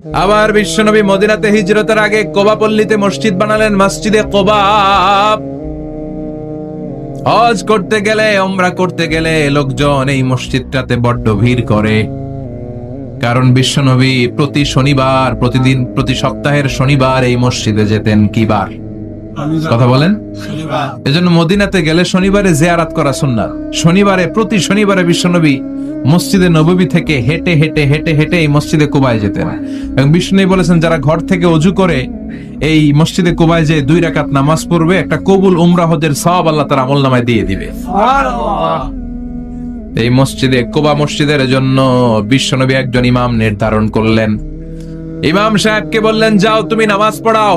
আবার বিশ্বনবী মদিনাতে হিজরতের আগে কোবা পল্লীতে মসজিদ বানালেন, মসজিদে কোবা। হজ করতে গেলে, উমরা করতে গেলে লোকজন এই মসজিদটাতে বড্ড ভিড় করে, কারণ বিশ্বনবী প্রতি শনিবার, প্রতি সপ্তাহের শনিবার এই মসজিদে যেতেন। কি বার? কথা বলেন। এজন্য মদিনাতে গেলে শনিবারে জিয়ারাত করা সুন্নাত। প্রতি শনিবারে বিশ্বনবী মসজিদে নববী থেকে হেঁটে হেঁটে হেঁটে হেঁটে এই মসজিদে কুবায় যেতেন। এবং বিষ্ণু বলেছেন, যারা ঘর থেকে ওযু করে এই মসজিদে কুবায় যে 2 রাকাত নামাজ পড়বে, একটা কবুল উমরা হজের সওয়াব আল্লাহ তাআলা আমলনামায় দিয়ে দিবে। সুবহানাল্লাহ। এই মসজিদে, কুবা মসজিদের জন্য বিশ্বনবী একজন ইমাম নির্ধারণ করলেন। ইমাম সাহেবকে বললেন, যাও তুমি নামাজ পড়াও।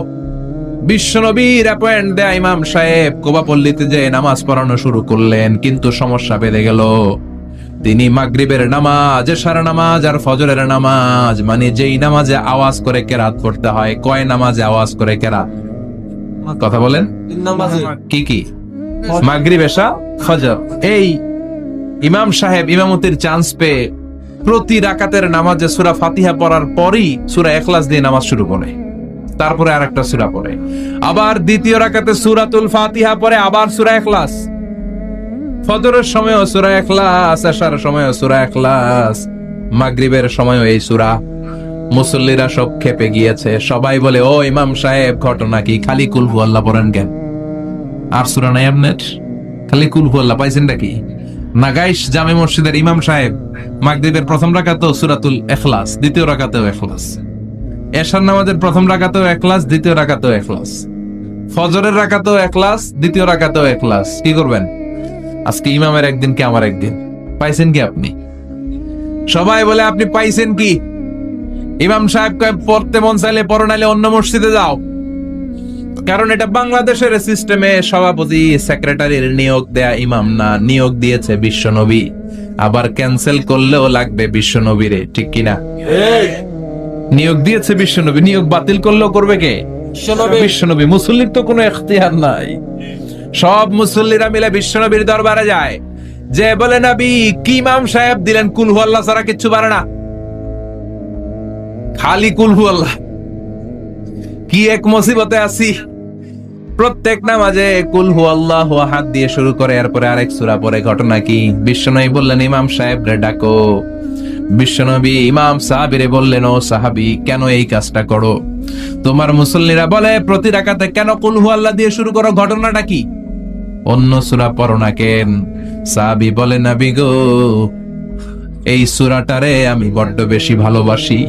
বিশ্বনবীর অ্যাপয়েন্ট দেয়া ইমাম সাহেব কুবা পল্লীতে যে নামাজ পড়ানো শুরু করলেন, কিন্তু সমস্যা বেড়ে গেল। তিনি মাগরিবের নামাজ, এশার নামাজ আর ফজরের নামাজ, মানে যেই নামাজে আওয়াজ করে কেরাত পড়তে হয়, কয় নামাজে আওয়াজ করে কেরাত? কথা বলেন। কি কি? মাগরিব, এশা, ফজর। এই ইমাম সাহেব ইমামতির চান্স পেয়ে প্রতি রাকাতের নামাজে সূরা ফাতিহা পড়ার পরই সূরা ইখলাস দিয়ে নামাজ শুরু করে, তারপরে আরেকটা সূরা পড়ে, আবার দ্বিতীয় রাকাতে সূরাতুল ফাতিহা পড়ে, আবার সূরা ইখলাস। ফজরের সময়ও সূরা ইখলাস, এশার সময়ও সূরা ইখলাস, মাগরিবের সময়ও এই সূরা। মুসল্লিরা সব খেপে গিয়েছে। সবাই বলে, ও ইমাম সাহেব, ঘটনা কি? খালি কুল হুয়াল্লাহ পড়েন কেন? আর সূরা নাই আপনার? খালি কুল হুয়াল্লাহ পাইছেন নাকি? নাগাইশ জামে মসজিদের ইমাম সাহেব মাগরিবের প্রথম রাকাতেও সূরাতুল ইখলাস, দ্বিতীয় রাকাতেও ইখলাস। এশার নামাজের প্রথম রাকাতেও ইখলাস, দ্বিতীয় রাকাতেও ইখলাস। ফজরের রাকাতেও ইখলাস, দ্বিতীয় রাকাতেও ইখলাস। কি করবেন? আজকে ইমামের একদিন কি আমার একদিন। পাইছেন কি আপনি? সবাই বলে, আপনি পাইছেন কি? ইমাম সাহেব কয়, পড়তে মন চাইলে পড়ো, নাইলে অন্য মসজিদে যাও। কারণ এটা বাংলাদেশের সিস্টেমে সভাপতি সেক্রেটারির নিয়োগ দেয়া ইমাম না, নিয়োগ দিয়েছে বিশ্বনবী। আবার ক্যান্সেল করলেও লাগবে বিশ্বনবীরে, ঠিক কিনা? নিয়োগ দিয়েছে বিশ্বনবী, নিয়োগ বাতিল করলেও করবে কে? বিশ্বনবী। মুসল্লির তো কোনো এখতিয়ার নাই। সব মুসল্লিরা মিলে বিশ্বনবীর দরবারে যায়, যে বলে, নবী কি ইমাম সাহেব দিলেন, কুল হুয়াল্লাহ ছাড়া কিচ্ছু পারে না, খালি কুল হুয়াল্লাহ। কি এক মুসিবতে আছি। প্রত্যেক নামাজে কুল হুয়াল্লাহু আহাদ দিয়ে শুরু করে, এরপরে আরেক সূরা পড়ে। ঘটনা কি? বিশ্বনবী বললেন, ইমাম সাহেব রে ডাকো। বিশ্বনবী ইমাম সাহাবীরে বললেন, ও সাহাবী, কেন এই কাজটা করো? তোমার মুসল্লিরা বলে প্রতি রাকাতে কেন কুল হুয়াল্লাহ দিয়ে শুরু করো, ঘটনাটা কি? অন্য সূরা পড়ো না কেন? সাহাবী বলে, নবী গো, এই সূরাটারে আমি বড্ড বেশি ভালোবাসি।